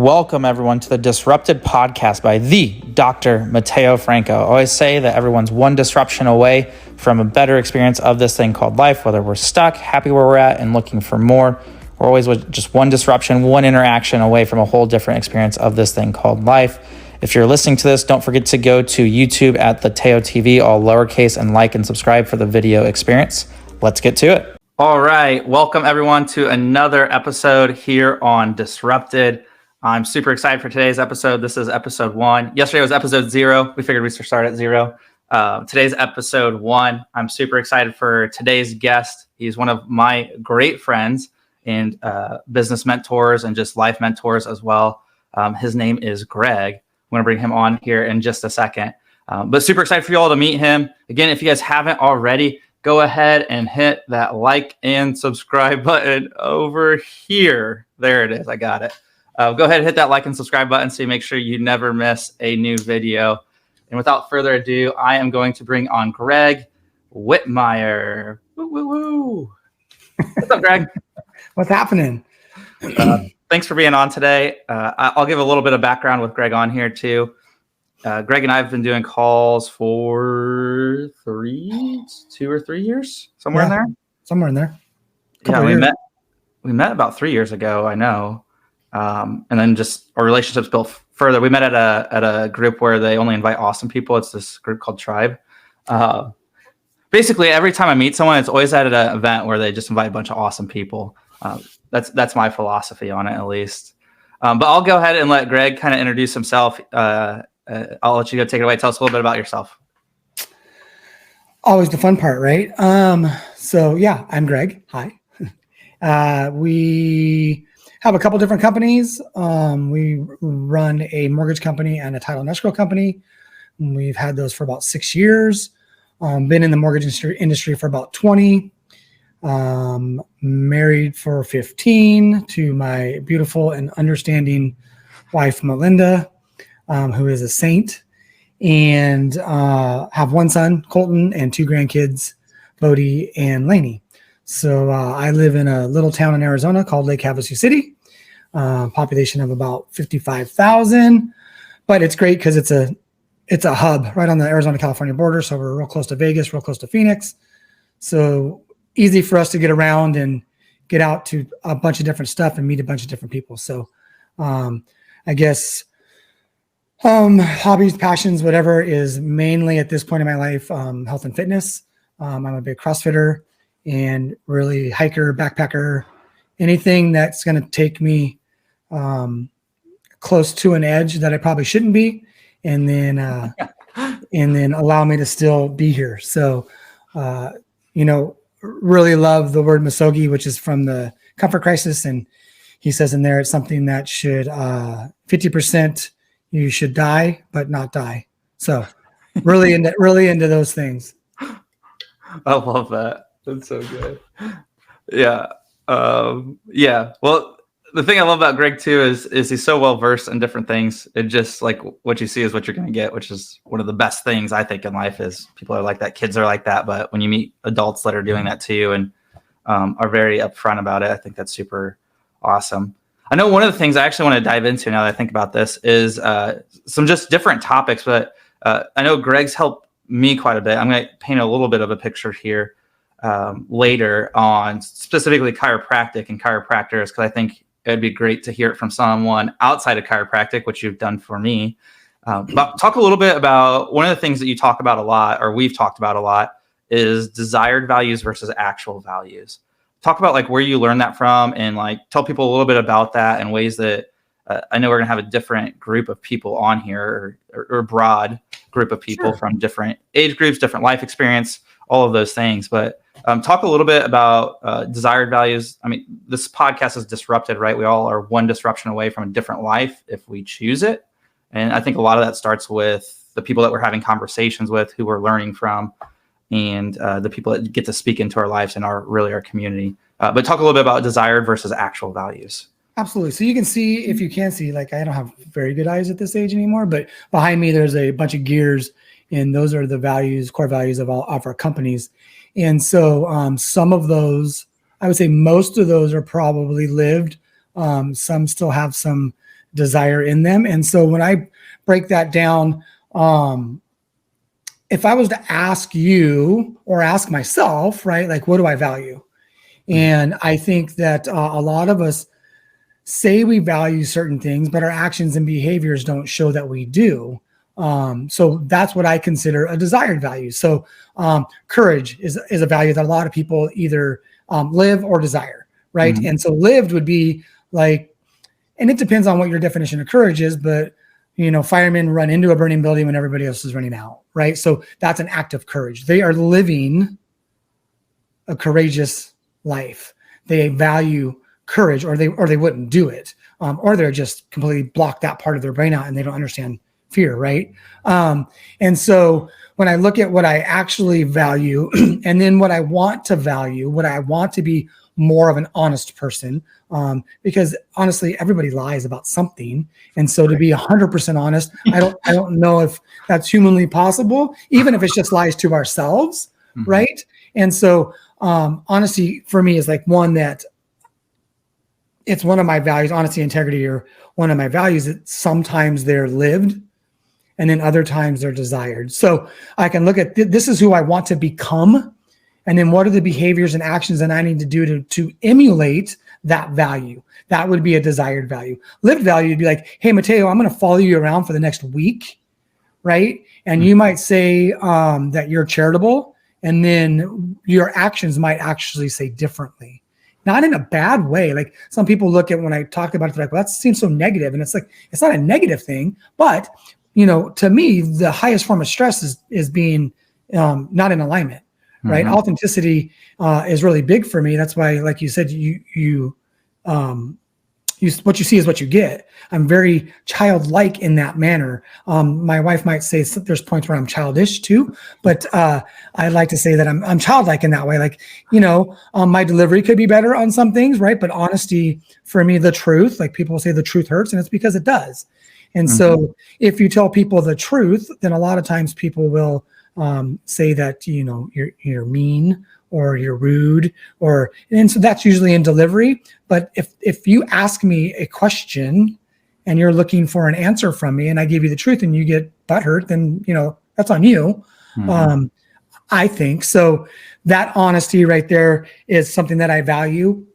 welcome everyone to the DisRupted podcast by the Dr. Matteo Franco. I always say that everyone's one disruption away from a better experience of this thing called life, whether we're stuck, happy where we're at, and looking for more. We're always just one disruption, one interaction away from a whole different experience of this thing called life. If you're listening to this, don't forget to go to YouTube at the Teo TV, all lowercase, and like and subscribe for the video experience. Let's get to it. All right. Welcome everyone to another episode here on DisRupted. I'm super excited for today's episode. This is episode 1. Yesterday was episode 0. We figured we'd start at 0. Today's episode 1. I'm super excited for today's guest. He's one of my great friends and business mentors and just life mentors as well. His name is Greg. I'm going to bring him on here in just a second. But super excited for you all to meet him. Again, if you guys haven't already, go ahead and hit that like and subscribe button over here. There it is. I got it. Go ahead and hit that like and subscribe button so you make sure you never miss a new video. And without further ado, I am going to bring on Greg Whitmire. Woo, woo, woo. What's up, Greg? What's happening? Thanks for being on today. I'll give a little bit of background with Greg on here too. Greg and I have been doing calls for 2 or 3 years, somewhere in there. Somewhere in there. Yeah, we met about 3 years ago, I know. And then just our relationships built further. We met at a group where they only invite awesome people. It's this group called Tribe. Basically, every time I meet someone, it's always at an event where they just invite a bunch of awesome people. That's my philosophy on it, at least. But I'll go ahead and let Greg kind of introduce himself. I'll let you go take it away. Tell us a little bit about yourself. Always the fun part, right? So yeah, I'm Greg. Hi. We have a couple different companies. We run a mortgage company and a title and escrow company. We've had those for about 6 years. Been in the mortgage industry for about 20. Married for 15 to my beautiful and understanding wife, Melinda, who is a saint, and have one son, Colton, and 2 grandkids, Bodie and Lainey. So I live in a little town in Arizona called Lake Havasu City, population of about 55,000. But it's great because it's a hub right on the Arizona-California border. So we're real close to Vegas, real close to Phoenix. So easy for us to get around and get out to a bunch of different stuff and meet a bunch of different people. So I guess hobbies, passions, whatever is mainly at this point in my life, health and fitness. I'm a big CrossFitter and really hiker, backpacker, anything that's going to take me close to an edge that I probably shouldn't be, and then allow me to still be here. So, really love the word misogi, which is from the Comfort Crisis. And he says in there, it's something that should 50% you should die, but not die. So really into those things. I love that. That's so good. Yeah. Yeah. Well, the thing I love about Greg too is he's so well versed in different things. It just like what you see is what you're going to get, which is one of the best things I think in life is people are like that. Kids are like that. But when you meet adults that are doing that to you and are very upfront about it, I think that's super awesome. I know one of the things I actually want to dive into now that I think about this is some just different topics, but I know Greg's helped me quite a bit. I'm going to paint a little bit of a picture here later on specifically chiropractic and chiropractors, because I think it'd be great to hear it from someone outside of chiropractic, which you've done for me. But talk a little bit about one of the things that you talk about a lot, or we've talked about a lot, is desired values versus actual values. Talk about like where you learned that from, and like tell people a little bit about that in ways that I know we're gonna have a different group of people on here, or a broad group of people from different age groups, different life experience, all of those things. But talk a little bit about desired values. I mean, this podcast is disrupted, right? We all are one disruption away from a different life if we choose it. And I think a lot of that starts with the people that we're having conversations with, who we're learning from, and the people that get to speak into our lives and our community. But talk a little bit about desired versus actual values. Absolutely. So you can see, if you can see, like I don't have very good eyes at this age anymore, but behind me, there's a bunch of gears, and those are the values, core values of all of our companies. And so some of those, I would say most of those are probably lived. Some still have some desire in them. And so when I break that down, if I was to ask you or ask myself, right, like, what do I value? And I think that a lot of us say we value certain things, but our actions and behaviors don't show that we do. So that's what I consider a desired value. So courage is a value that a lot of people either live or desire, right? And so lived would be like, and it depends on what your definition of courage is, but firemen run into a burning building when everybody else is running out, right? So that's an act of courage. They are living a courageous life. They value courage, or they wouldn't do it, or they're just completely blocked that part of their brain out and they don't understand fear, right? And so when I look at what I actually value and then what I want to value, what I want to be more of an honest person, because honestly, everybody lies about something. And so to be 100% honest, I don't know if that's humanly possible, even if it's just lies to ourselves, right? And so honesty for me is like one that it's one of my values. Honesty, integrity are one of my values. That sometimes they're lived and then other times they're desired. So I can look at this is who I want to become. And then what are the behaviors and actions that I need to do to emulate that value? That would be a desired value. Lived value would be like, hey, Mateo, I'm going to follow you around for the next week, right? And you might say that you're charitable, and then your actions might actually say differently. Not in a bad way. Like some people look at when I talk about it, they're like, well, that seems so negative. And it's like, it's not a negative thing, but to me, the highest form of stress is being not in alignment. Right. Authenticity is really big for me. That's why, like you said, you what you see is what you get. I'm very childlike in that manner. My wife might say there's points where I'm childish too, but I like to say that I'm childlike in that way. Like, my delivery could be better on some things, right? But honesty for me, the truth, like people say the truth hurts, and it's because it does. And so if you tell people the truth, then a lot of times people will say that you're mean or you're rude, and so that's usually in delivery. But if you ask me a question and you're looking for an answer from me, and I give you the truth and you get butthurt, then that's on you. I think so. That honesty right there is something that I value,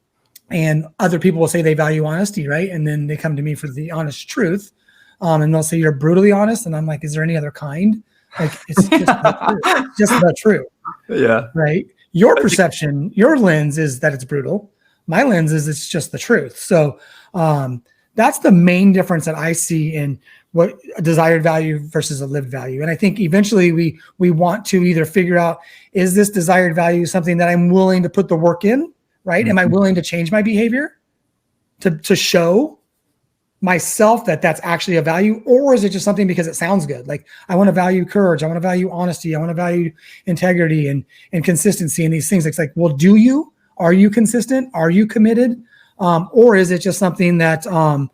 and other people will say they value honesty, right? And then they come to me for the honest truth, and they'll say you're brutally honest, and I'm like, is there any other kind? Like it's just the truth. Yeah. Right. Your perception, your lens is that it's brutal. My lens is it's just the truth. So that's the main difference that I see in what a desired value versus a lived value. And I think eventually we want to either figure out, is this desired value something that I'm willing to put the work in, right? Am I willing to change my behavior to show myself that that's actually a value, or is it just something because it sounds good? Like I want to value courage, I want to value honesty, I want to value integrity and consistency and these things. It's like, well, are you consistent? Are you committed? Or is it just something that a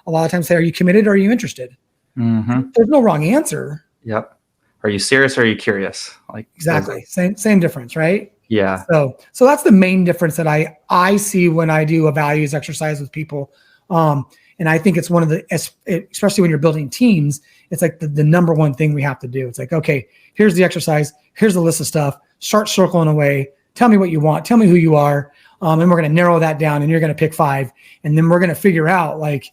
lot of times say, are you committed or are you interested? There's no wrong answer. Yep. Are you serious or are you curious? Like exactly. Same difference, right? Yeah. So that's the main difference that I see when I do a values exercise with people. And I think it's one of the, especially when you're building teams, it's like the number one thing we have to do. It's like, okay, here's the exercise. Here's the list of stuff. Start circling away. Tell me what you want. Tell me who you are. And we're going to narrow that down, and you're going to pick 5. And then we're going to figure out, like,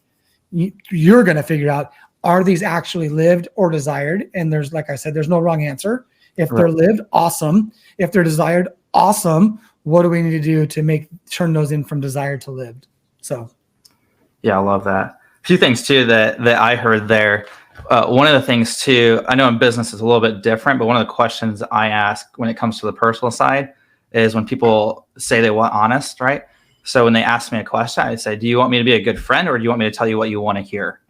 you're going to figure out, are these actually lived or desired? And there's, like I said, there's no wrong answer. If they're lived, awesome. If they're desired, awesome. What do we need to do to turn those in from desired to lived? So. Yeah, I love that. A few things too that I heard there. One of the things too, I know in business it's a little bit different, but one of the questions I ask when it comes to the personal side is when people say they want honest, right? So when they ask me a question, I say, do you want me to be a good friend, or do you want me to tell you what you want to hear?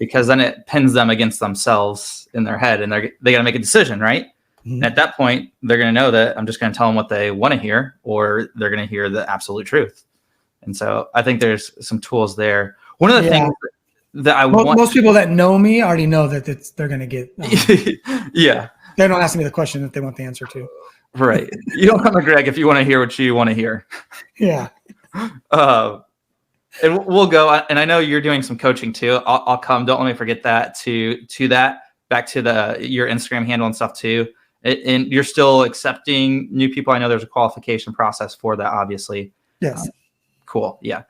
Because then it pins them against themselves in their head, and they got to make a decision, right? And at that point, they're going to know that I'm just going to tell them what they want to hear, or they're going to hear the absolute truth. And so I think there's some tools there. One of the things that I want... Most people that know me already know that they're going to get... yeah. They don't ask me the question that they want the answer to. Right. You don't come to Greg if you want to hear what you want to hear. Yeah. And we'll go. And I know you're doing some coaching too. I'll come. Don't let me forget that. To that, back to your Instagram handle and stuff too. And you're still accepting new people. I know there's a qualification process for that, obviously. Yes. Cool. Yeah.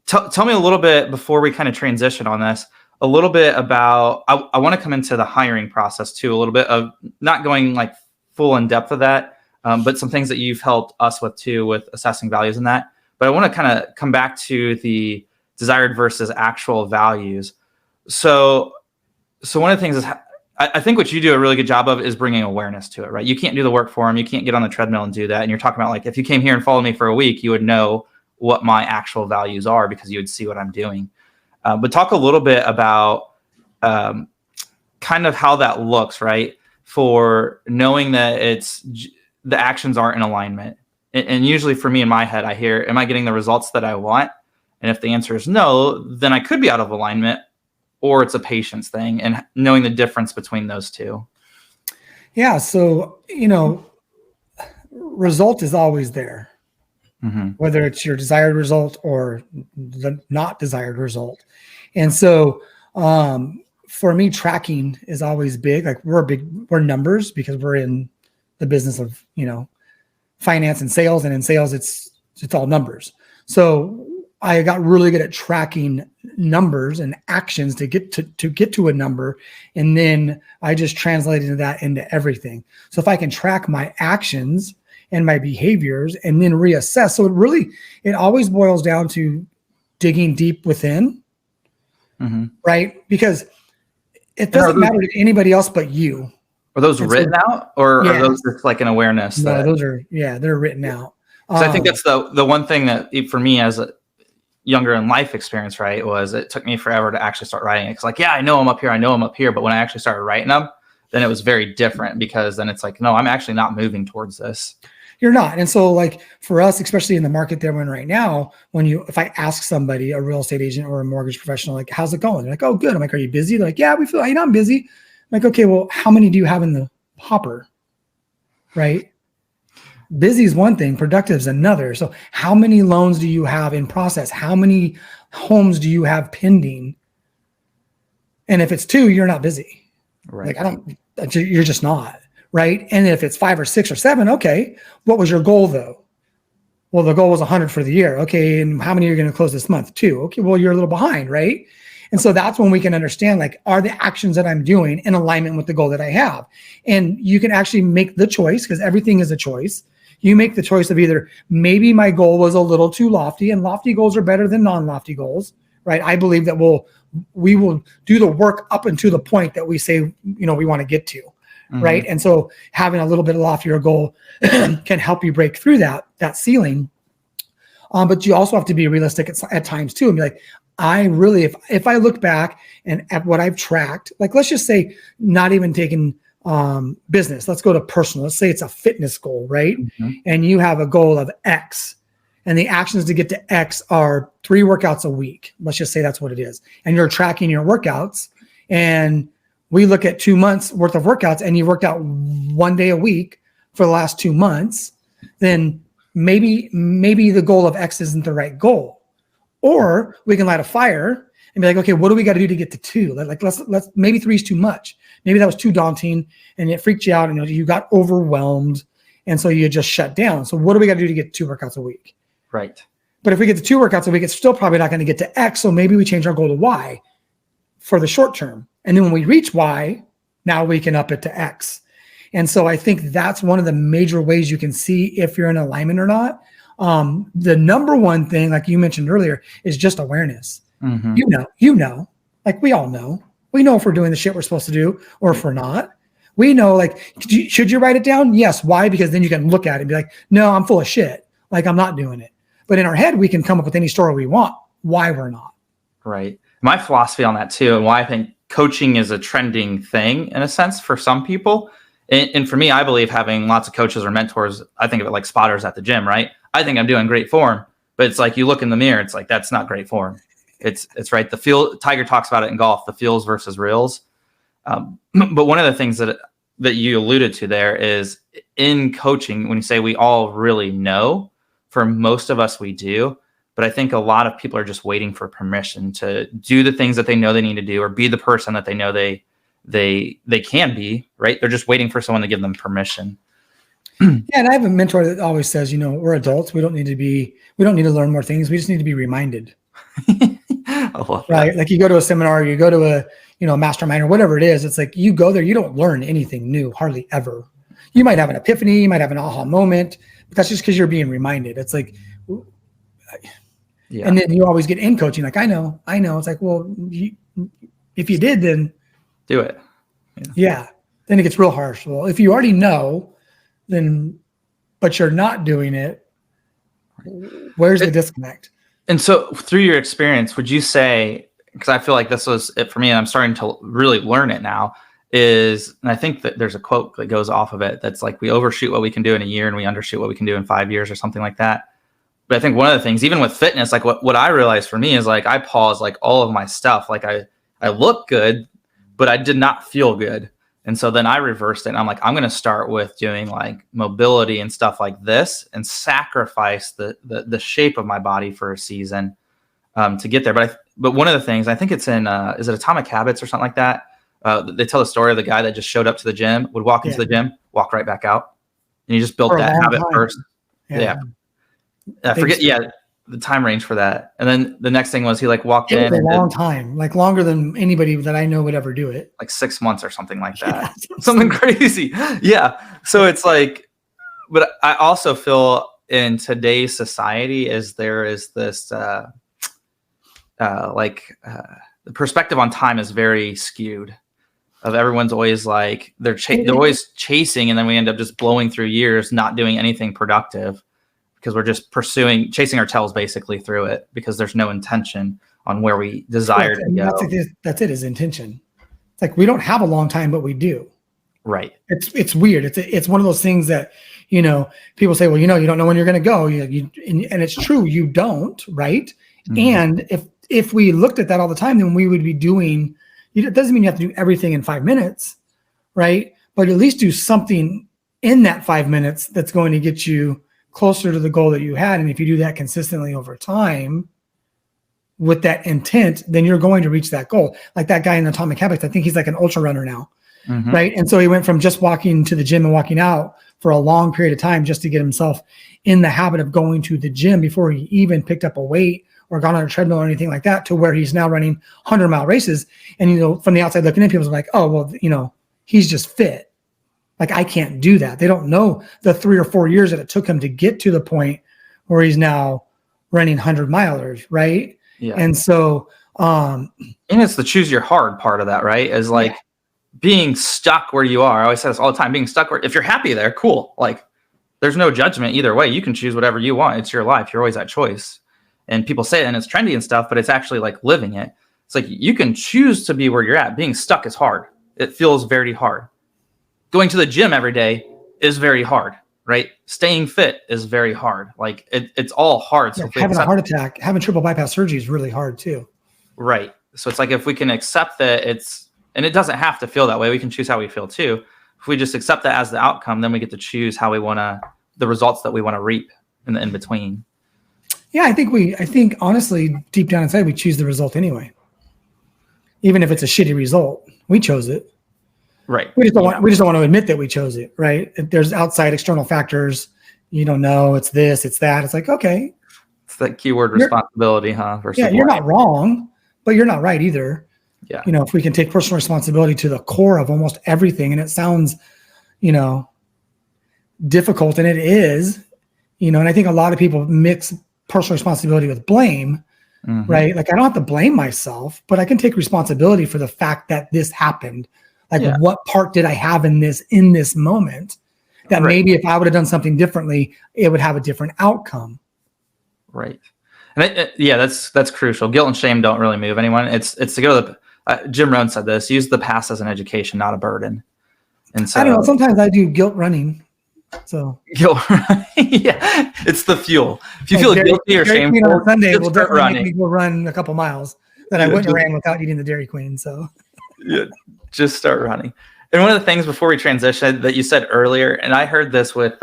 Tell me a little bit before we kind of transition on this. A little bit about. I want to come into the hiring process too. A little bit of not going like full in depth of that, but some things that you've helped us with too, with assessing values in that. But I want to kind of come back to the desired versus actual values. So one of the things is, I think what you do a really good job of is bringing awareness to it, right? You can't do the work for them. You can't get on the treadmill and do that. And you're talking about like, if you came here and followed me for a week, you would know what my actual values are because you would see what I'm doing. But talk a little bit about kind of how that looks, right? For knowing that the actions aren't in alignment. And usually for me in my head, I hear, am I getting the results that I want? And if the answer is no, then I could be out of alignment, or it's a patience thing, and knowing the difference between those two. Yeah. So, result is always there, whether it's your desired result or the not desired result. And so for me, tracking is always big. Like we're numbers because we're in the business of, finance and sales, and in sales it's all numbers. So I got really good at tracking numbers and actions to get to a number, and then I just translated that into everything. So if I can track my actions and my behaviors and then reassess, so it always boils down to digging deep within, right? Because it doesn't matter to anybody else but you. Are those written out, or are those just like an awareness? No, they're written out. So I think that's the one thing that for me as a younger in life experience, right, was it took me forever to actually start writing it. It's like, I know I'm up here. But when I actually started writing them, then it was very different, because then it's like, no, I'm actually not moving towards this. You're not. And so like for us, especially in the market that we're in right now, if I ask somebody, a real estate agent or a mortgage professional, like, how's it going? They're like, oh, good. I'm like, are you busy? They're like, yeah, I'm busy. I'm like, okay, well, how many do you have in the hopper? Right? Busy is one thing, productive is another. So how many loans do you have in process? How many homes do you have pending? And if it's 2, you're not busy. Right. Like you're just not. Right. And if it's 5 or 6 or 7, okay, what was your goal though? Well, the goal was 100 for the year. Okay. And how many are you going to close this month? 2. Okay. Well, you're a little behind. Right. And so that's when we can understand, like, are the actions that I'm doing in alignment with the goal that I have? And you can actually make the choice, because everything is a choice. You make the choice of either maybe my goal was a little too lofty, and lofty goals are better than non-lofty goals, right? I believe that we will do the work up until the point that we say, we want to get to, right? And so having a little bit loftier goal can help you break through that ceiling. But you also have to be realistic at times too, and be like, I really, if I look back and at what I've tracked, like, let's just say, not even taking business, let's go to personal. Let's say it's a fitness goal, right? And you have a goal of X, and the actions to get to X are 3 workouts a week. Let's just say that's what it is. And you're tracking your workouts, and we look at 2 months worth of workouts, and you worked out 1 day a week for the last 2 months, then maybe the goal of X isn't the right goal. Or we can light a fire and be like, okay, what do we got to do to get to 2? Like, let's maybe 3 is too much. Maybe that was too daunting and it freaked you out, and you got overwhelmed, and so you just shut down. So what do we got to do to get 2 workouts a week? Right. But if we get to 2 workouts a week, it's still probably not going to get to X. So maybe we change our goal to Y for the short term. And then when we reach Y, now we can up it to X. And so I think that's one of the major ways you can see if you're in alignment or not. The number one thing, like you mentioned earlier, is just awareness. Like we all know. We know if we're doing the shit we're supposed to do or if we're not. We know, like, should you write it down? Yes. Why? Because then you can look at it and be like, no, I'm full of shit. Like, I'm not doing it. But in our head, we can come up with any story we want why we're not. Right. My philosophy on that too, and why I think coaching is a trending thing in a sense for some people. And for me, I believe having lots of coaches or mentors, I think of it like spotters at the gym, right? I think I'm doing great form, but it's like you look in the mirror, it's like, that's not great form. It's right. Tiger talks about it in golf, the feels versus reals. But one of the things that you alluded to there is in coaching, when you say we all really know, for most of us, we do. But I think a lot of people are just waiting for permission to do the things that they know they need to do, or be the person that they know they can be, right? They're just waiting for someone to give them permission. Yeah, and I have a mentor that always says, we're adults. We don't need to learn more things. We just need to be reminded. I love right. that. Like you go to a seminar, you go to a mastermind or whatever it is. It's like you go there, you don't learn anything new, hardly ever. You might have an epiphany, you might have an aha moment, but that's just because you're being reminded. It's like, and then you always get in coaching. Like, I know. It's like, well, if you did, then do it. Yeah. Then it gets real harsh. Well, if you already know, then, but you're not doing it, where's the disconnect? And so through your experience, would you say, because I feel like this was it for me, and I'm starting to really learn it now, and I think that there's a quote that goes off of it that's like, we overshoot what we can do in a year and we undershoot what we can do in 5 years or something like that. But I think one of the things, even with fitness, like what I realized for me is like, I pause like all of my stuff. Like I look good, but I did not feel good. And so then I reversed it, and I'm like, I'm going to start with doing like mobility and stuff like this, and sacrifice the shape of my body for a season to get there. But one of the things, I think it's in, is it Atomic Habits or something like that? They tell the story of the guy that just showed up to the gym, would walk into the gym, walk right back out. And he just built that habit first. Yeah. I forget. Yeah. The time range for that. And then the next thing was he like walked in. A long time, like longer than anybody that I know would ever do it. Like 6 months or something like that. Something crazy. Yeah. So it's like, but I also feel in today's society there is this, the perspective on time is very skewed. Of everyone's always like, they're always chasing, and then we end up just blowing through years, not doing anything productive, because we're just chasing our tails basically through it, because there's no intention on where we desire to go. That's it, is intention. It's like, we don't have a long time, but we do. Right. It's weird. It's one of those things that, people say, well, you don't know when you're going to go. And it's true. You don't. Right. Mm-hmm. And if we looked at that all the time, then we would be doing, it doesn't mean you have to do everything in 5 minutes. Right. But at least do something in that 5 minutes that's going to get you closer to the goal that you had. And if you do that consistently over time with that intent, then you're going to reach that goal. Like that guy in Atomic Habits, I think he's like an ultra runner now. Mm-hmm. Right. And so he went from just walking to the gym and walking out for a long period of time just to get himself in the habit of going to the gym before he even picked up a weight or gone on a treadmill or anything like that, to where he's now running 100-mile races. And, from the outside looking in, people are like, oh, well, he's just fit. Like, I can't do that. They don't know the 3 or 4 years that it took him to get to the point where he's now running 100-milers. Right. Yeah. And so, and it's the choose your hard part of that, right? Is like being stuck where you are. I always say this all the time, being stuck where, if you're happy there, cool. Like, there's no judgment either way. You can choose whatever you want. It's your life. You're always at choice. And people say it and it's trendy and stuff, but it's actually like living it. It's like, you can choose to be where you're at. Being stuck is hard. It feels very hard. Going to the gym every day is very hard, right? Staying fit is very hard. Like it's all hard. So having a heart attack, having triple bypass surgery is really hard too. Right. So it's like, if we can accept that and it doesn't have to feel that way. We can choose how we feel too. If we just accept that as the outcome, then we get to choose how we the results that we want to reap in the in between. Yeah, I think honestly, deep down inside, we choose the result anyway. Even if it's a shitty result, we chose it. Right. We just don't want to admit that we chose it. Right. If there's outside external factors, you don't know, it's this, it's that. It's like, okay. It's that keyword responsibility, huh? You're not wrong, but you're not right either. Yeah. If we can take personal responsibility to the core of almost everything, and it sounds, difficult, and it is, and I think a lot of people mix personal responsibility with blame, right? Like, I don't have to blame myself, but I can take responsibility for the fact that this happened. Like, what part did I have in this moment that maybe if I would have done something differently, it would have a different outcome. Right. And that's crucial. Guilt and shame don't really move anyone. It's to go to Jim Rohn said this, use the past as an education, not a burden. And so I don't know. Sometimes I do guilt running. So yeah, it's the fuel. If you feel guilty or shameful, on Sunday will definitely make me go run a couple miles that I wouldn't have ran without eating the Dairy Queen. So just start running. And one of the things before we transition that you said earlier, and I heard this with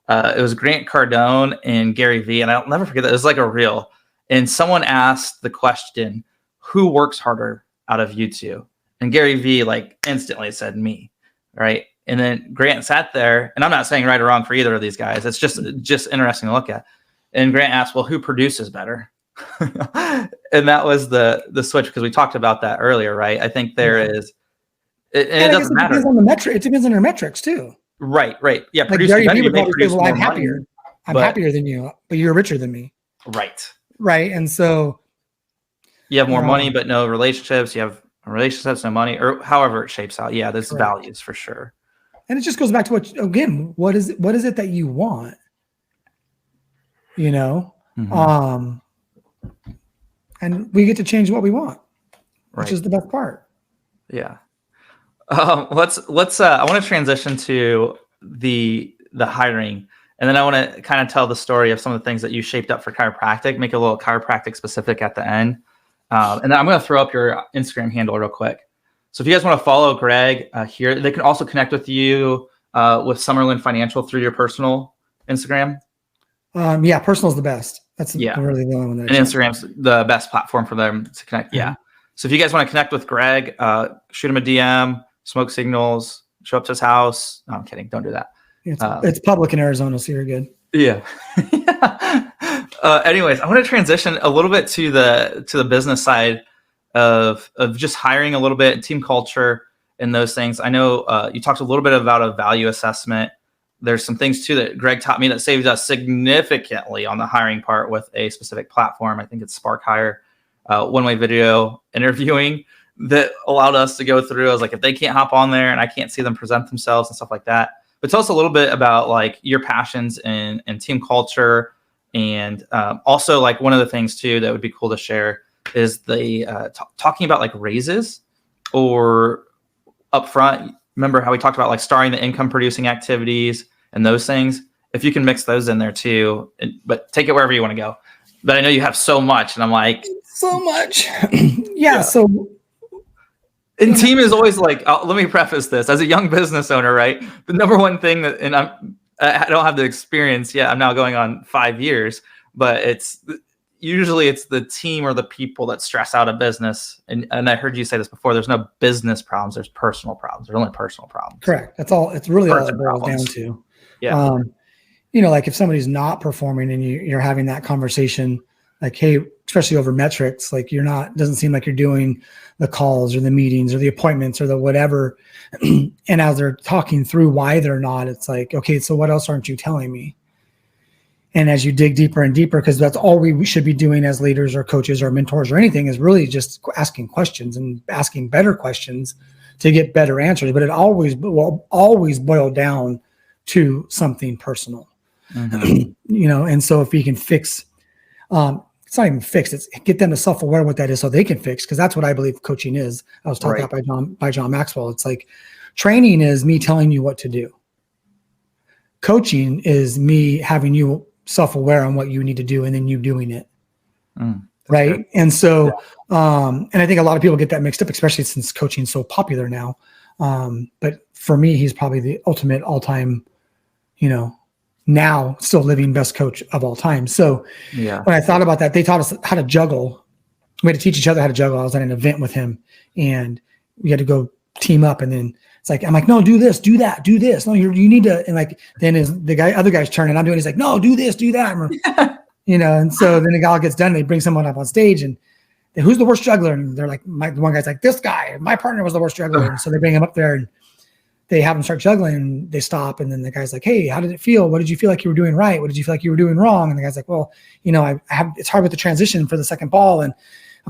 It was Grant Cardone and Gary Vee, and I'll never forget that. It was like a reel, and someone asked the question, "Who works harder out of you two?" And Gary Vee like instantly said, "Me," right? And then Grant sat there, and I'm not saying right or wrong for either of these guys. It's just interesting to look at. And Grant asked, "Well, who produces better?" And that was the switch, because we talked about that earlier, right? I think there is, and it doesn't matter. Depends on the metric. It depends on your metrics too. Right. Yeah, like Gary Vee would probably say, "Well, I'm happier. I'm happier than you, but you're richer than me." Right. And so you have more money, but no relationships. You have relationships, no money, or however it shapes out. Yeah, there's values for sure. And it just goes back to what is it that you want? And we get to change what we want, which is the best part. Yeah. Let's I want to transition to the hiring, and then I want to kind of tell the story of some of the things that you shaped up for chiropractic, make it a little chiropractic specific at the end. And then I'm going to throw up your Instagram handle real quick. So if you guys want to follow Greg here, they can also connect with you with Summerlin Financial through your personal Instagram. Personal is the best. That's really the only one. And Instagram's the best platform for them to connect. Mm-hmm. Yeah. So if you guys want to connect with Greg, shoot him a DM, smoke signals, show up to his house. No, I'm kidding. Don't do that. It's public in Arizona, so you're good. Yeah. Anyways, I want to transition a little bit to the business side of just hiring a little bit, team culture, and those things. I know you talked a little bit about a value assessment. There's some things too that Greg taught me that saved us significantly on the hiring part with a specific platform. I think it's Spark Hire, one-way video interviewing that allowed us to go through. I was like, if they can't hop on there and I can't see them present themselves and stuff like that. But tell us a little bit about like your passions and team culture. And also like one of the things too that would be cool to share is the talking about like raises or upfront. Remember how we talked about like starting the income producing activities and those things? If you can mix those in there too, but take it wherever you want to go. But I know you have so much, and I'm like, so much. Yeah. So, and team is always like, let me preface this as a young business owner, right? The number one thing that, and I don't have the experience yet. I'm now going on 5 years, but usually it's the team or the people that stress out a business. And I heard you say this before, there's no business problems, there's personal problems. There's only personal problems. Correct. That's all. It's really all it boils down to. Yeah. Like if somebody's not performing and you're having that conversation, like, hey, especially over metrics, like doesn't seem like you're doing the calls or the meetings or the appointments or the whatever. And as they're talking through why they're not, it's like, okay, so what else aren't you telling me? And as you dig deeper and deeper, because that's all we should be doing as leaders or coaches or mentors or anything, is really just asking questions and asking better questions to get better answers. But it will always boil down to something personal. Mm-hmm. And so if we can fix, it's not even fix, it's get them to self-aware what that is so they can fix, because that's what I believe coaching is. I was taught that by John Maxwell. It's like training is me telling you what to do. Coaching is me having you self-aware on what you need to do and then you doing it. Right. Good. And so, and I think a lot of people get that mixed up, especially since coaching is so popular now. But for me, he's probably the ultimate all-time, now still living best coach of all time. So when I thought about that, they taught us how to juggle. We had to teach each other how to juggle. I was at an event with him and we had to go team up. And then it's like, I'm like, no, do this, do that, do this. No, you need to. And like, then other guy's turn and I'm doing, he's like, no, do this, do that. And so then the guy gets done. They bring someone up on stage and who's the worst juggler? And they're like, the one guy's like, this guy, my partner was the worst juggler. And so they bring him up there and they have him start juggling and they stop. And then the guy's like, hey, how did it feel? What did you feel like you were doing right? What did you feel like you were doing wrong? And the guy's like, well, it's hard with the transition for the second ball. And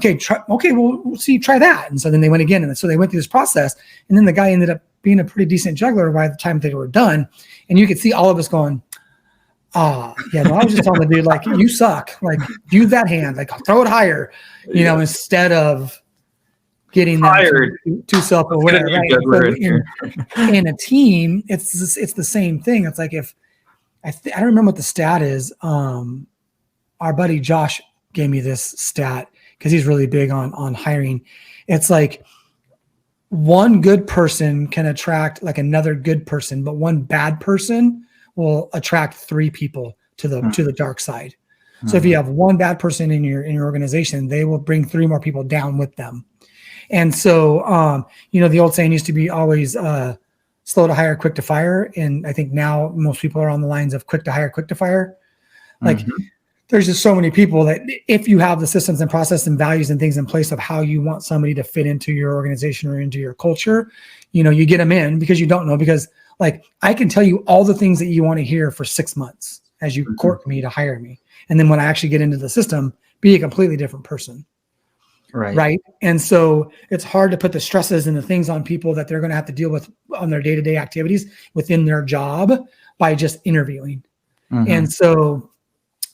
we'll see, try that. And so then they went again. And so they went through this process. And then the guy ended up being a pretty decent juggler by the time they were done. And you could see all of us going, I was just telling the dude, like, you suck. Like, use that hand, like throw it higher, instead of getting them too self-aware. Right? So in a team, it's the same thing. It's like if I don't remember what the stat is. Our buddy Josh gave me this stat because he's really big on hiring. It's like one good person can attract like another good person, but one bad person will attract 3 people to the dark side. So if Mm-hmm. you have one bad person in your organization, they will bring 3 more people down with them. And so, the old saying used to be always slow to hire, quick to fire. And I think now most people are on the lines of quick to hire, quick to fire. Like there's just so many people that if you have the systems and process and values and things in place of how you want somebody to fit into your organization or into your culture, you get them in because you don't know, because like I can tell you all the things that you want to hear for 6 months as you court me to hire me. And then when I actually get into the system, be a completely different person. Right. And so it's hard to put the stresses and the things on people that they're going to have to deal with on their day-to-day activities within their job by just interviewing. And so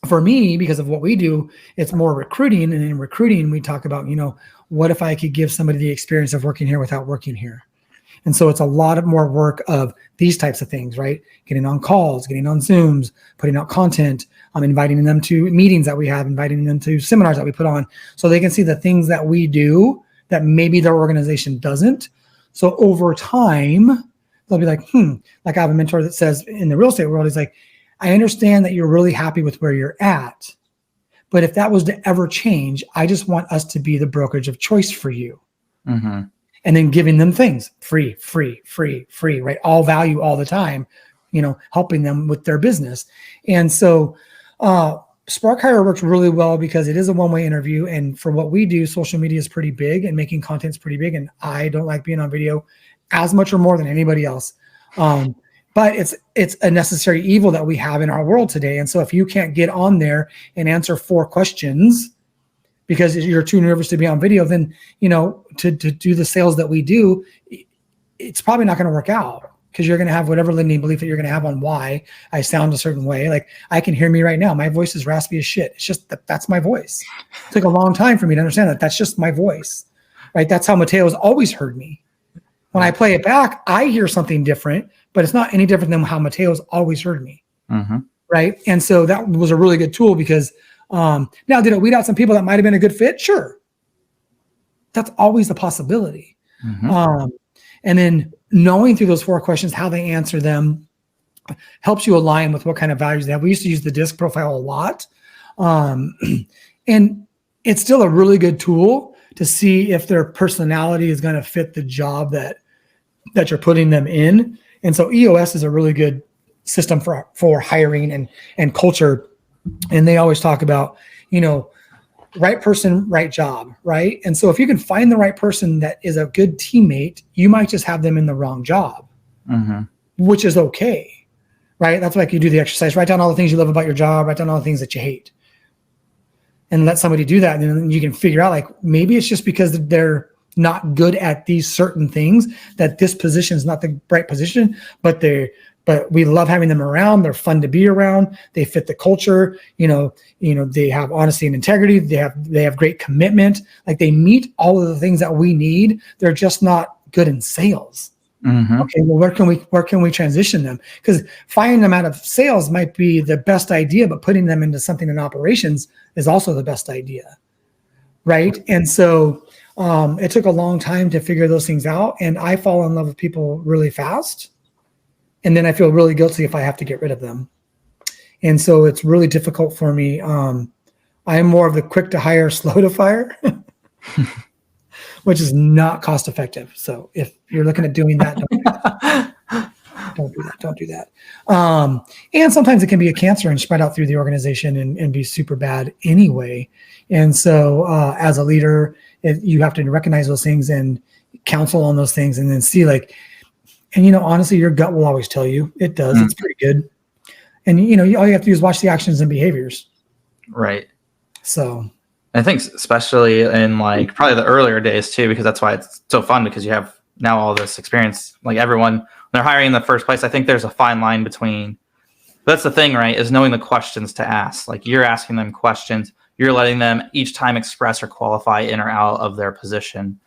for me, because of what we do, it's more recruiting. And in recruiting, we talk about, what if I could give somebody the experience of working here without working here? And so it's a lot of more work of these types of things, right? Getting on calls, getting on Zooms, putting out content, inviting them to meetings that we have, inviting them to seminars that we put on so they can see the things that we do that maybe their organization doesn't. So over time, they'll be like, like I have a mentor that says in the real estate world, he's like, I understand that you're really happy with where you're at, but if that was to ever change, I just want us to be the brokerage of choice for you. And then giving them things free, right? All value all the time, helping them with their business. And so Spark Hire works really well because it is a one-way interview. And for what we do, social media is pretty big and making content is pretty big. And I don't like being on video as much or more than anybody else. But it's a necessary evil that we have in our world today. And so if you can't get on there and answer 4 questions because you're too nervous to be on video, then, to do the sales that we do, it's probably not going to work out because you're going to have whatever limiting belief that you're going to have on why I sound a certain way. Like I can hear me right now. My voice is raspy as shit. It's just that's my voice. It took a long time for me to understand that that's just my voice, right? That's how Mateo's always heard me. When I play it back, I hear something different, but it's not any different than how Mateo's always heard me, right? And so that was a really good tool because now did it weed out some people that might have been a good fit? Sure. That's always the possibility. And then knowing through those 4 questions, how they answer them helps you align with what kind of values they have. We used to use the DISC profile a lot. And it's still a really good tool to see if their personality is going to fit the job that you're putting them in. And so EOS is a really good system for hiring and culture. And they always talk about, right person, right job, right? And so if you can find the right person that is a good teammate, you might just have them in the wrong job, which is okay, right? That's like you do the exercise, write down all the things you love about your job, write down all the things that you hate, and let somebody do that. And then you can figure out like, maybe it's just because they're not good at these certain things that this position is not the right position, but we love having them around. They're fun to be around. They fit the culture. They have honesty and integrity. They have great commitment. Like they meet all of the things that we need. They're just not good in sales. Okay, well, where can we transition them? Because firing them out of sales might be the best idea, but putting them into something in operations is also the best idea, right? And so it took a long time to figure those things out, and I fall in love with people really fast. And then I feel really guilty if I have to get rid of them. And so it's really difficult for me. I'm more of the quick to hire, slow to fire, which is not cost effective. So if you're looking at doing that, don't do that. And sometimes it can be a cancer and spread out through the organization and be super bad anyway. And so as a leader, you have to recognize those things and counsel on those things and then see like, and, honestly, your gut will always tell you it does. It's pretty good. And, all you have to do is watch the actions and behaviors. Right. So I think especially in like probably the earlier days too, because that's why it's so fun because you have now all this experience, like everyone, when they're hiring in the first place, I think there's a fine line between, that's the thing, right? Is knowing the questions to ask. Like you're asking them questions, you're letting them each time express or qualify in or out of their position.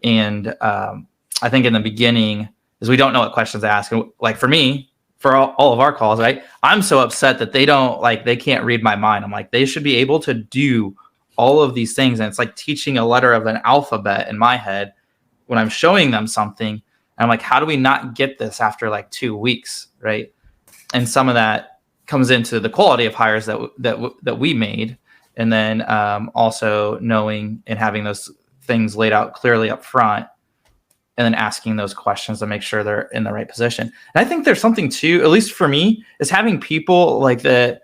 And I think in the beginning, is we don't know what questions to ask. And like for me, for all of our calls, right? I'm so upset that they can't read my mind. I'm like, they should be able to do all of these things. And it's like teaching a letter of an alphabet in my head when I'm showing them something. And I'm like, how do we not get this after like 2 weeks, right? And some of that comes into the quality of hires that we made. And then also knowing and having those things laid out clearly up front, and then asking those questions to make sure they're in the right position. And I think there's something too, at least for me, is having people like that.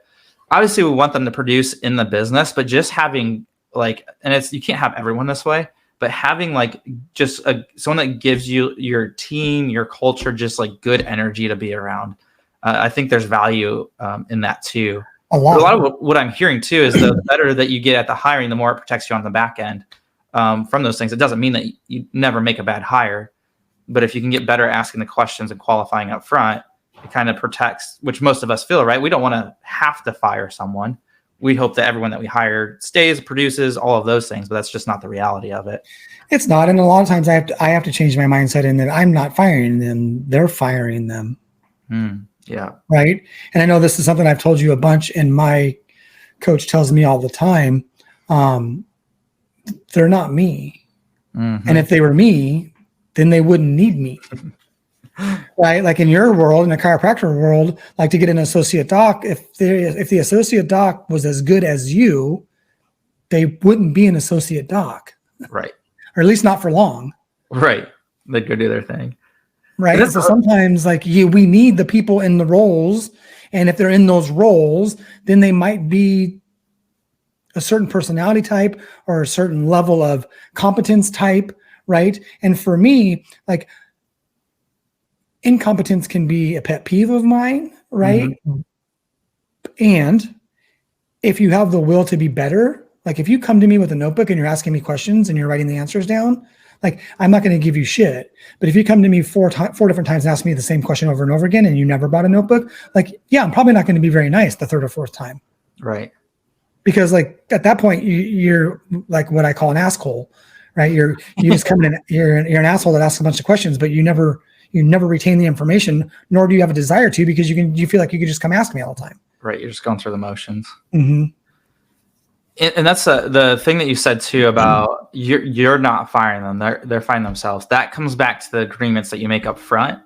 Obviously we want them to produce in the business, but just having like, and it's, you can't have everyone this way, but having like just someone that gives you your team, your culture, just like good energy to be around. I think there's value in that too. A lot of what I'm hearing too is the better that you get at the hiring, the more it protects you on the back end from those things. It doesn't mean that you never make a bad hire, but if you can get better at asking the questions and qualifying up front, it kind of protects, which most of us feel, right? We don't want to have to fire someone. We hope that everyone that we hire stays, produces, all of those things, but that's just not the reality of it. It's not. And a lot of times I have to change my mindset in that I'm not firing them. They're firing them. Yeah. Right. And I know this is something I've told you a bunch, and my coach tells me all the time. They're not me. And if they were me, then they wouldn't need me. Right? Like in your world, in the chiropractor world, like to get an associate doc, if the associate doc was as good as you, they wouldn't be an associate doc. Right. Or at least not for long. Right. They'd go do their thing. Right. So sometimes like we need the people in the roles. And if they're in those roles, then they might be a certain personality type or a certain level of competence type. Right. And for me, like, incompetence can be a pet peeve of mine, right? Mm-hmm. And if you have the will to be better, like if you come to me with a notebook and you're asking me questions and you're writing the answers down, like I'm not going to give you shit. But if you come to me four different times and ask me the same question over and over again and you never brought a notebook, like, yeah, I'm probably not going to be very nice the third or fourth time. Right. Because like at that point, you're like what I call an asshole, right? You just come in, you're an asshole that asks a bunch of questions, but you never retain the information, nor do you have a desire to, because you feel like you could just come ask me all the time. Right. You're just going through the motions. Mm-hmm. And that's the thing that you said too about you're not firing them. They're firing themselves. That comes back to the agreements that you make up front.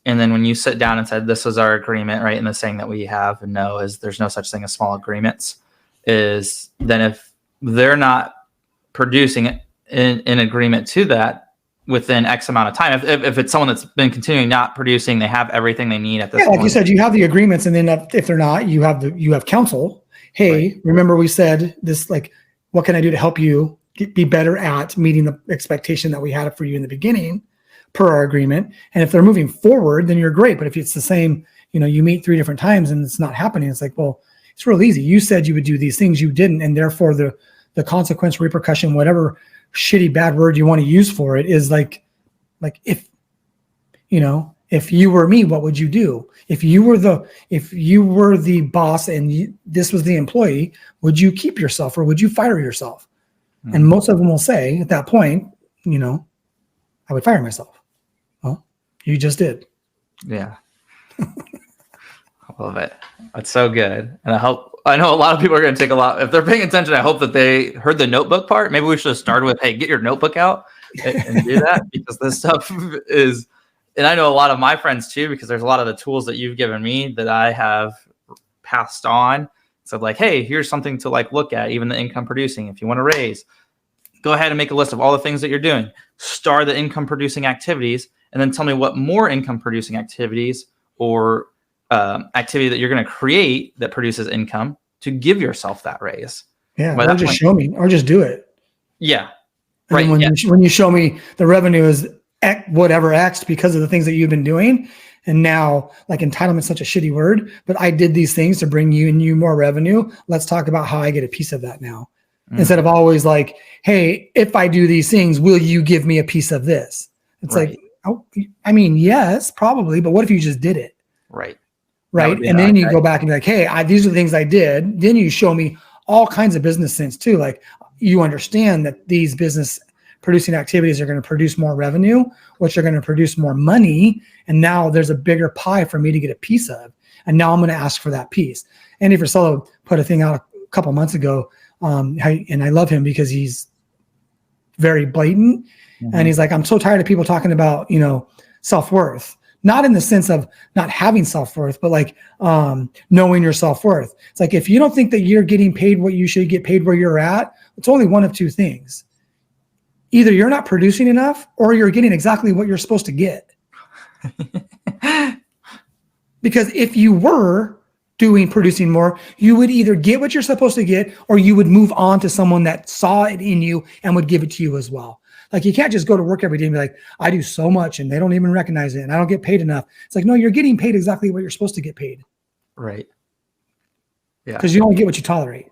And then when you sit down and said, this is our agreement, right? And the saying that we have and know is there's no such thing as small agreements, is then if they're not producing in agreement to that, within X amount of time, if it's someone that's been continuing not producing, they have everything they need at this point. Like you said, you have the agreements, and then if they're not, you have counsel. Hey, right. Remember we said this, like, what can I do to help you be better at meeting the expectation that we had for you in the beginning per our agreement? And if they're moving forward, then you're great. But if it's the same, you meet 3 different times and it's not happening, it's like, well, it's real easy. You said you would do these things, you didn't. And therefore the consequence, repercussion, whatever shitty bad word you want to use for it is like if you were me, what would you do? If you were the boss and this was the employee, would you keep yourself or would you fire yourself? Mm-hmm. And most of them will say at that point, I would fire myself. Well, you just did. Yeah. I love it. That's so good. And I know a lot of people are going to take if they're paying attention, I hope that they heard the notebook part. Maybe we should have started with, hey, get your notebook out and do that, because this stuff is, and I know a lot of my friends too, because there's a lot of the tools that you've given me that I have passed on. So like, hey, here's something to like look at, even the income producing. If you want to raise, go ahead and make a list of all the things that you're doing. Star the income producing activities, and then tell me what more income producing activities or activity that you're going to create that produces income to give yourself that raise. Yeah. Or just show me, or just do it. Yeah. Right. When you show me the revenue is whatever X because of the things that you've been doing. And now, like, entitlement is such a shitty word, but I did these things to bring you more revenue. Let's talk about how I get a piece of that now. Mm-hmm. Instead of always like, hey, if I do these things, will you give me a piece of this? It's like, oh, I mean, yes, probably. But what if you just did it? Right. Right. And then you go back and be like, hey, these are the things I did. Then you show me all kinds of business sense too. Like, you understand that these business producing activities are going to produce more revenue, which are going to produce more money. And now there's a bigger pie for me to get a piece of. And now I'm going to ask for that piece. Andy Frisello put a thing out a couple months ago. And I love him because he's very blatant. Mm-hmm. And he's like, I'm so tired of people talking about, self-worth. not in the sense of not having self-worth, but like knowing your self-worth. It's like, if you don't think that you're getting paid what you should get paid where you're at, it's only one of two things. Either you're not producing enough or you're getting exactly what you're supposed to get. Because if you were producing more, you would either get what you're supposed to get, or you would move on to someone that saw it in you and would give it to you as well. Like, you can't just go to work every day and be like, I do so much and they don't even recognize it and I don't get paid enough. It's like, no, you're getting paid exactly what you're supposed to get paid. Right. Yeah. Because you only get what you tolerate.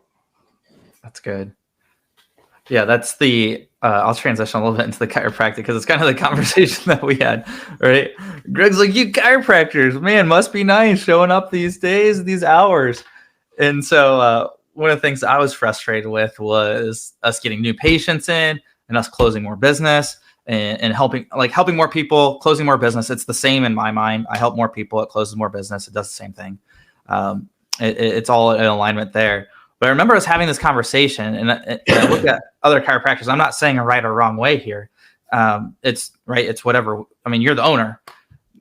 That's good. Yeah, that's the, I'll transition a little bit into the chiropractic because it's kind of the conversation that we had, right? Greg's like, you chiropractors, man, must be nice showing up these days, these hours. And so one of the things I was frustrated with was us getting new patients in and us closing more business and helping more people, closing more business. It's the same in my mind. I help more people, it closes more business. It does the same thing. It's all in alignment there. But I remember us having this conversation, and I looked at other chiropractors. I'm not saying a right or wrong way here. It's right. It's whatever. I mean, you're the owner.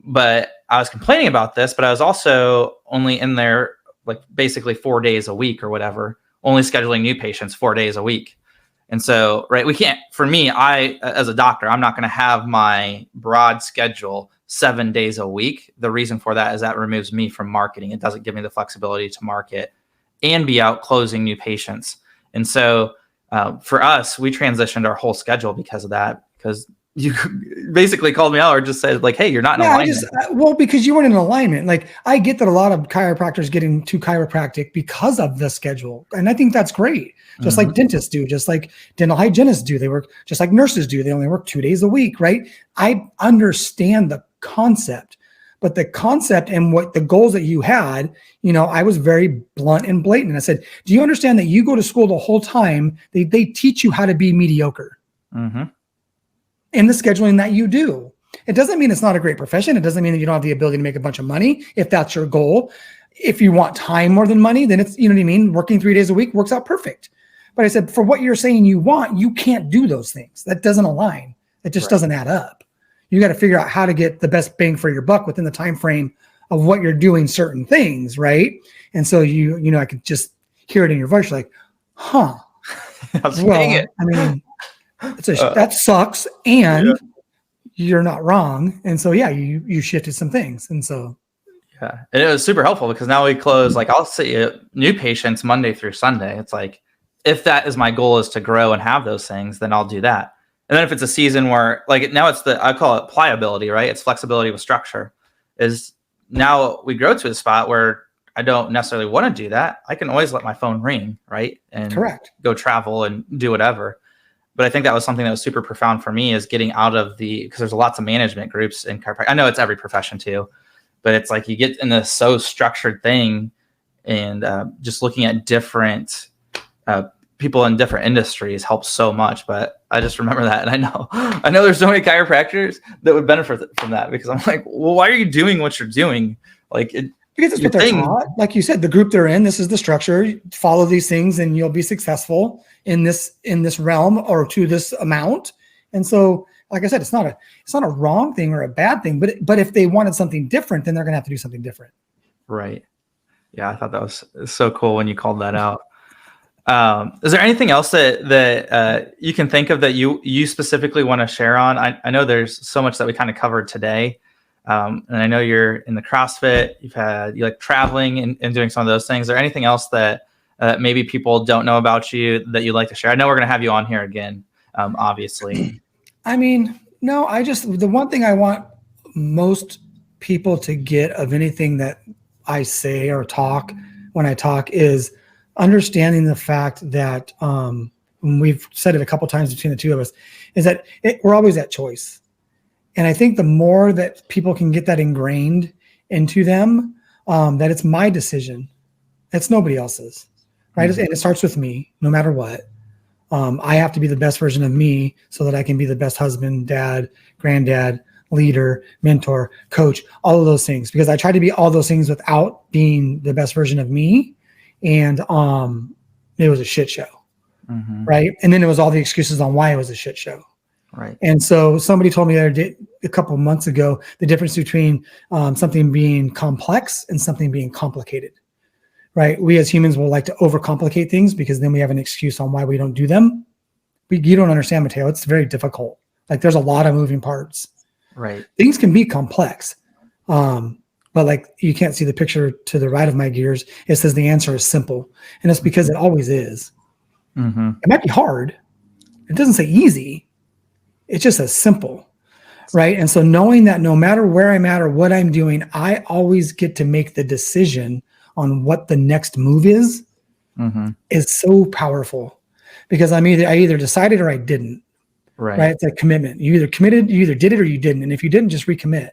But I was complaining about this, but I was also only in there like basically 4 days a week or whatever, only scheduling new patients 4 days a week. And so, right, we can't, for me, as a doctor, I'm not going to have my broad schedule 7 days a week. The reason for that is that removes me from marketing. It doesn't give me the flexibility to market and be out closing new patients. And so for us, we transitioned our whole schedule because of that, because you basically called me out or just said like, hey, you're not in alignment. Because you weren't in alignment. Like, I get that a lot of chiropractors get into chiropractic because of the schedule. And I think that's great. Just like dentists do, just like dental hygienists do. They work just like nurses do. They only work 2 days a week, right? I understand the concept. But the concept and what the goals that you had, I was very blunt and blatant. I said, do you understand that you go to school the whole time? They teach you how to be mediocre in the scheduling that you do. It doesn't mean it's not a great profession. It doesn't mean that you don't have the ability to make a bunch of money if that's your goal. If you want time more than money, then it's, working 3 days a week works out perfect. But I said, for what you're saying you want, you can't do those things. That doesn't align. It just doesn't add up. You got to figure out how to get the best bang for your buck within the time frame of what you're doing certain things, right? And so I could just hear it in your voice. You're like, huh. It. I mean, that sucks, and you're not wrong. And so you shifted some things, and so and it was super helpful because now we close. Like, I'll see new patients Monday through Sunday. It's like, if that is my goal is to grow and have those things, then I'll do that. And then if it's a season where, like, now it's I call it pliability, right? It's flexibility with structure. Is now we grow to a spot where I don't necessarily want to do that. I can always let my phone ring, right? And go travel and do whatever. But I think that was something that was super profound for me, is getting out of because there's lots of management groups in chiropractic. I know it's every profession too, but it's like you get in this so structured thing, and just looking at different people in different industries helps so much. But I just remember that, and I know there's so many chiropractors that would benefit from that, because I'm like, well, why are you doing what you're doing? Like, because it's what they're taught. Like you said, the group they're in, this is the structure. Follow these things, and you'll be successful in this realm or to this amount. And so, like I said, it's not a wrong thing or a bad thing. But if they wanted something different, then they're gonna have to do something different. Right. Yeah, I thought that was so cool when you called that out. Is there anything else that you can think of that you specifically want to share on? I know there's so much that we kind of covered today. And I know you're in the CrossFit, you like traveling and doing some of those things. Is there anything else that maybe people don't know about you that you'd like to share? I know we're going to have you on here again, obviously. I mean, no, the one thing I want most people to get of anything that I say or talk when I talk is understanding the fact that, we've said it a couple times between the two of us, is that we're always at choice. And I think the more that people can get that ingrained into them, that it's my decision. It's nobody else's, right? And it starts with me, no matter what. I have to be the best version of me so that I can be the best husband, dad, granddad, leader, mentor, coach, all of those things. Because I tried to be all those things without being the best version of me. And it was a shit show, right? And then it was all the excuses on why it was a shit show. Right. And so somebody told me the other day, a couple of months ago, the difference between something being complex and something being complicated, right? We as humans will like to overcomplicate things because then we have an excuse on why we don't do them. But you don't understand, Mateo. It's very difficult. Like there's a lot of moving parts. Right. Things can be complex. But like you can't see the picture to the right of my gears. It says the answer is simple. And it's because it always is. Mm-hmm. It might be hard. It doesn't say easy. It just says simple, right? And so knowing that no matter where I'm at or what I'm doing, I always get to make the decision on what the next move is so powerful, because I either decided or I didn't, right? It's a commitment. You either committed, you either did it or you didn't. And if you didn't, just recommit.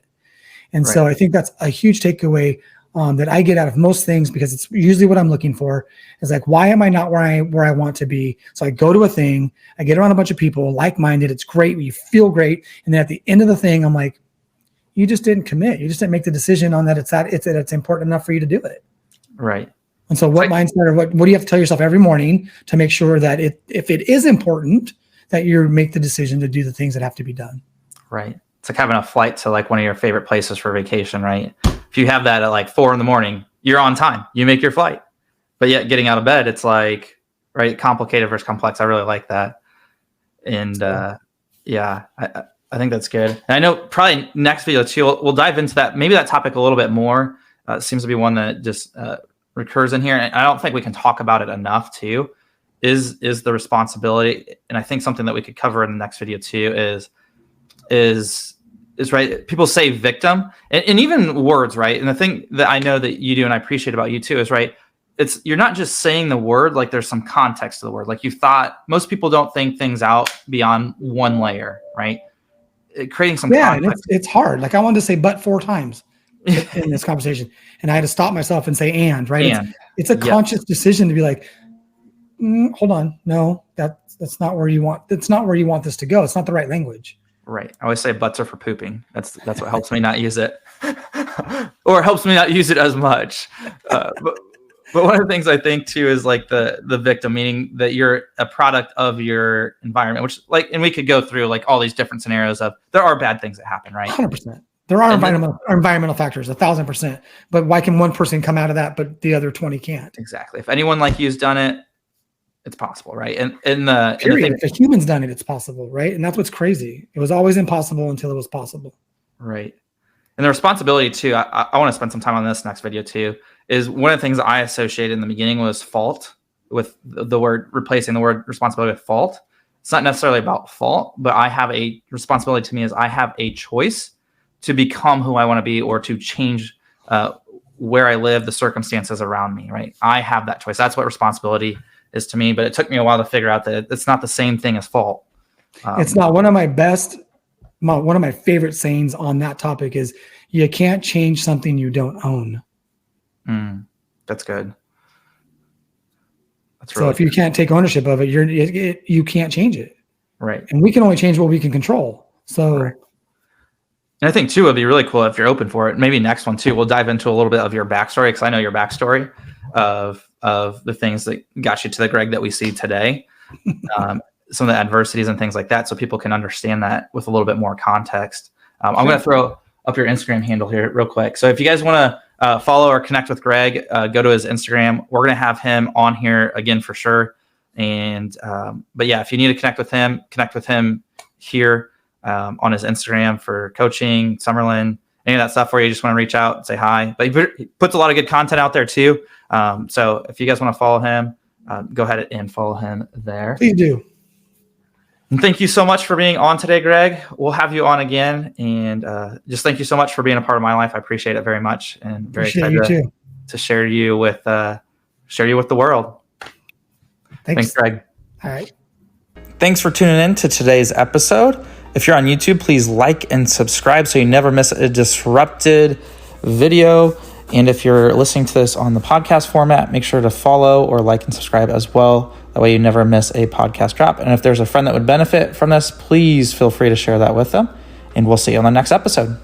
And so I think that's a huge takeaway that I get out of most things, because it's usually what I'm looking for is like, why am I not where I want to be? So I go to a thing, I get around a bunch of people like-minded. It's great. You feel great. And then at the end of the thing, I'm like, you just didn't commit. You just didn't make the decision on that. It's important enough for you to do it. Right. And so what mindset or what do you have to tell yourself every morning to make sure that if it is important, that you make the decision to do the things that have to be done? Right. It's like having a flight to like one of your favorite places for vacation, right? If you have that at like 4 a.m, you're on time. You make your flight. But yet getting out of bed, it's like, right, complicated versus complex. I really like that. And I think that's good. And I know probably next video too, we'll dive into that, maybe that topic a little bit more. It seems to be one that just recurs in here. And I don't think we can talk about it enough too, is the responsibility. And I think something that we could cover in the next video too is right. People say victim and even words, right? And the thing that I know that you do and I appreciate about you too is, right, you're not just saying the word, like there's some context to the word. Like most people don't think things out beyond one layer, right? Creating some context. And it's hard. Like I wanted to say but 4 times in this conversation, and I had to stop myself and say and, right? It's a conscious decision to be like, hold on, no, that's not where you want. That's not where you want this to go. It's not the right language. Right. I always say butts are for pooping. That's what helps me not use it, or helps me not use it as much. But one of the things I think too is like the victim, meaning that you're a product of your environment, which and we could go through like all these different scenarios of there are bad things that happen, right? 100%. There are environmental factors, 1,000%. But why can one person come out of that, but the other 20 can't? Exactly. If anyone like you's done it, it's possible, right? And if a human's done it, it's possible, right? And that's what's crazy. It was always impossible until it was possible. Right. And the responsibility too, I want to spend some time on this next video too, is one of the things I associated in the beginning was fault, with the word, replacing the word responsibility with fault. It's not necessarily about fault, but I have a responsibility to me is I have a choice to become who I want to be or to change where I live, the circumstances around me, right? I have that choice. That's what responsibility is to me, but it took me a while to figure out that it's not the same thing as fault. It's not. One of my favorite sayings on that topic is, you can't change something you don't own. That's good. That's so if you can't take ownership of it, you can't change it. Right. And we can only change what we can control. So, right. And I think too, it'd be really cool if you're open for it. Maybe next one too, we'll dive into a little bit of your backstory, because I know your backstory of the things that got you to the Greg that we see today, some of the adversities and things like that, so people can understand that with a little bit more context. I'm going to throw up your Instagram handle here real quick. So if you guys want to follow or connect with Greg, go to his Instagram. We're going to have him on here again for sure. And but yeah, if you need to connect with him here on his Instagram for coaching, Summerlin, any of that stuff, where you just want to reach out and say hi. But he puts a lot of good content out there too. So if you guys want to follow him, go ahead and follow him there. Please do. And thank you so much for being on today, Greg. We'll have you on again. And just thank you so much for being a part of my life. I appreciate it very much, and very excited to share you with the world. Thanks, Greg. All right. Thanks for tuning in to today's episode. If you're on YouTube, please like and subscribe so you never miss a disrupted video. And if you're listening to this on the podcast format, make sure to follow or like and subscribe as well. That way you never miss a podcast drop. And if there's a friend that would benefit from this, please feel free to share that with them. And we'll see you on the next episode.